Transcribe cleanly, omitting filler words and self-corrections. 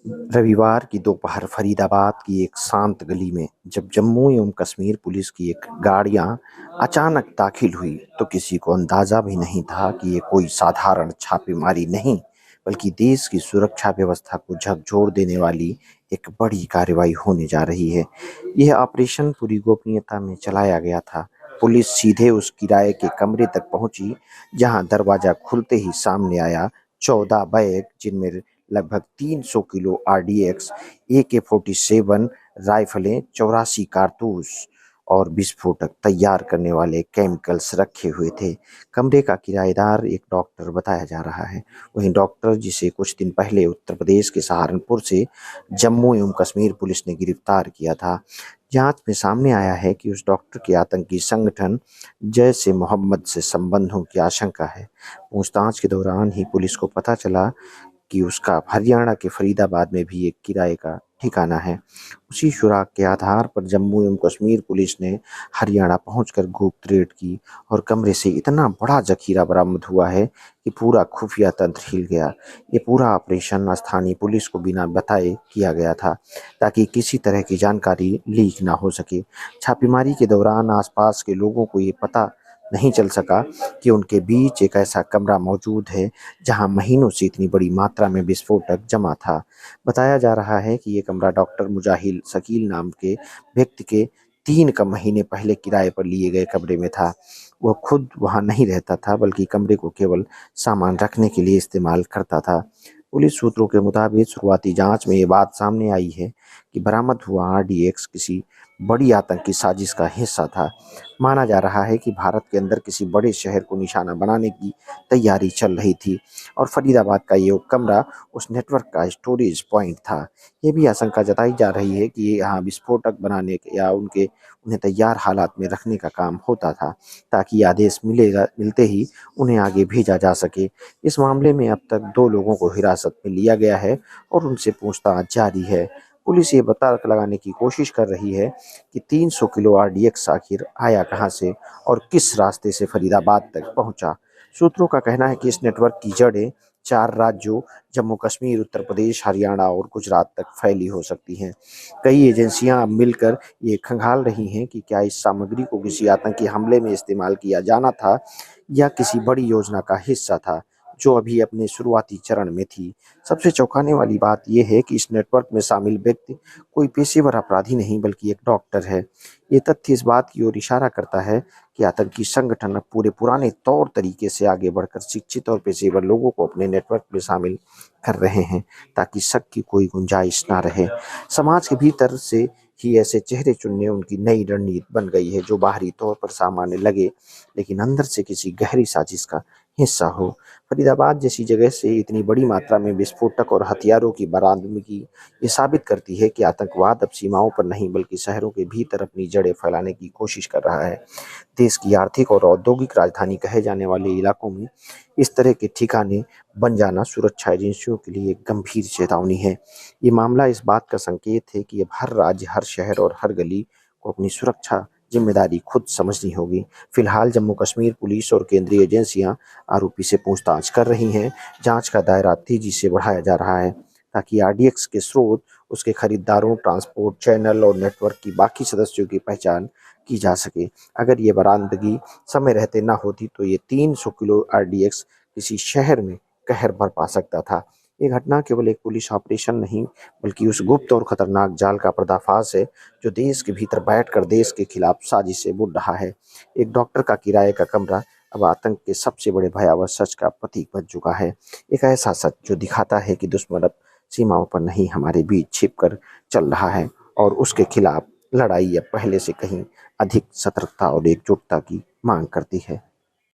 रविवार की दोपहर फरीदाबाद की एक शांत गली में जब जम्मू एवं कश्मीर पुलिस की एक गाड़ियां अचानक दाखिल हुई तो किसी को अंदाजा भी नहीं था कि ये कोई साधारण छापेमारी नहीं बल्कि देश की सुरक्षा व्यवस्था को झकझोर देने वाली एक बड़ी कार्रवाई होने जा रही है। यह ऑपरेशन पूरी गोपनीयता में चलाया गया था। पुलिस सीधे उस किराए के कमरे तक पहुंची जहां दरवाजा खुलते ही सामने आया 14 बैग जिनमें लगभग 300 किलो आरडीएक्स, AK-47 राइफलें, 84 कारतूस और विस्फोटक तैयार करने वाले केमिकल्स रखे हुए थे। कमरे का किराएदार एक डॉक्टर बताया जा रहा है। वहीं डॉक्टर जिसे कुछ दिन पहले उत्तर प्रदेश के सहारनपुर से जम्मू एवं कश्मीर पुलिस ने गिरफ्तार किया था। जांच में सामने आया है कि उस डॉक्टर के आतंकी संगठन जैश ए मोहम्मद से संबंधों की आशंका है। पूछताछ के दौरान ही पुलिस को पता चला कि उसका हरियाणा के फरीदाबाद में भी एक किराए का ठिकाना है। उसी सुराग के आधार पर जम्मू एवं कश्मीर पुलिस ने हरियाणा पहुंचकर गुप्त रेड की और कमरे से इतना बड़ा जखीरा बरामद हुआ है कि पूरा खुफिया तंत्र हिल गया। ये पूरा ऑपरेशन स्थानीय पुलिस को बिना बताए किया गया था ताकि किसी तरह की जानकारी लीक ना हो सके। छापेमारी के दौरान आसपास के लोगों को ये पता नहीं चल सका कि उनके बीच एक ऐसा कमरा मौजूद है जहां महीनों से इतनी बड़ी मात्रा में विस्फोटक जमा था। बताया जा रहा है कि ये कमरा डॉक्टर मुजाहिल शकील नाम के व्यक्ति के 3 महीने पहले किराए पर लिए गए कमरे में था। वह खुद वहां नहीं रहता था बल्कि कमरे को केवल सामान रखने के लिए इस्तेमाल करता था। पुलिस सूत्रों के मुताबिक शुरुआती जांच में ये बात सामने आई है कि बरामद हुआ आरडीएक्स किसी बड़ी आतंकी साजिश का हिस्सा था। माना जा रहा है कि भारत के अंदर किसी बड़े शहर को निशाना बनाने की तैयारी चल रही थी और फरीदाबाद का ये कमरा उस नेटवर्क का स्टोरेज पॉइंट था। ये भी आशंका जताई जा रही है कि यहाँ विस्फोटक बनाने या उन्हें तैयार हालात में रखने का काम होता था ताकि आदेश मिलते ही उन्हें आगे भेजा जा सके। इस मामले में अब तक 2 लोगों को हिरासत में लिया गया है और उनसे पूछताछ जारी है। पुलिस ये पता लगाने की कोशिश कर रही है कि 300 किलो आरडीएक्स आखिर आया कहां से और किस रास्ते से फरीदाबाद तक पहुंचा। सूत्रों का कहना है कि इस नेटवर्क की जड़ें 4 राज्यों जम्मू कश्मीर, उत्तर प्रदेश, हरियाणा और गुजरात तक फैली हो सकती हैं। कई एजेंसियां अब मिलकर ये खंगाल रही हैं कि क्या इस सामग्री को किसी आतंकी हमले में इस्तेमाल किया जाना था या किसी बड़ी योजना का हिस्सा था जो अभी अपने शुरुआती चरण में थी। सबसे चौंकाने वाली बात यह है कि इस नेटवर्क में शामिल व्यक्ति कोई पेशेवर अपराधी नहीं बल्कि एक डॉक्टर है। ये तथ्य इस बात की ओर इशारा करता है कि आतंकी संगठन अब पूरे पुराने तौर तरीके से आगे बढ़कर शिक्षित और पेशेवर लोगों को अपने नेटवर्क में शामिल कर रहे हैं ताकि शक की कोई गुंजाइश ना रहे। समाज के भीतर से ही ऐसे चेहरे चुनने उनकी नई रणनीति बन गई है जो बाहरी तौर पर सामान्य लगे लेकिन अंदर से किसी गहरी साजिश का हिस्सा हो। फरीदाबाद जैसी जगह से इतनी बड़ी मात्रा में विस्फोटक और हथियारों की बरामदगी ये साबित करती है कि आतंकवाद अब सीमाओं पर नहीं बल्कि शहरों के भीतर अपनी जड़ें फैलाने की कोशिश कर रहा है। देश की आर्थिक और औद्योगिक राजधानी कहे जाने वाले इलाकों में इस तरह के ठिकाने बन जाना सुरक्षा एजेंसियों के लिए एक गंभीर चेतावनी है। ये मामला इस बात का संकेत है कि अब हर राज्य, हर शहर और हर गली को अपनी सुरक्षा जिम्मेदारी खुद समझनी होगी। फिलहाल जम्मू कश्मीर पुलिस और केंद्रीय एजेंसियां आरोपी से पूछताछ कर रही हैं। जांच का दायरा तेजी से बढ़ाया जा रहा है ताकि आरडीएक्स के स्रोत, उसके खरीदारों, ट्रांसपोर्ट चैनल और नेटवर्क की बाकी सदस्यों की पहचान की जा सके। अगर ये बरामदगी समय रहते ना होती तो ये 300 किलो आरडीएक्स किसी शहर में कहर बरपा सकता था। ये घटना केवल एक पुलिस ऑपरेशन नहीं बल्कि उस गुप्त और खतरनाक जाल का पर्दाफाश है जो देश के भीतर बैठकर देश के खिलाफ साजिशें बुन रहा है। एक डॉक्टर का किराए का कमरा अब आतंक के सबसे बड़े भयावह सच का प्रतीक बन चुका है। एक ऐसा सच जो दिखाता है कि दुश्मन अब सीमाओं पर नहीं हमारे बीच छिपकर चल रहा है और उसके खिलाफ लड़ाई अब पहले से कहीं अधिक सतर्कता और एकजुटता की मांग करती है।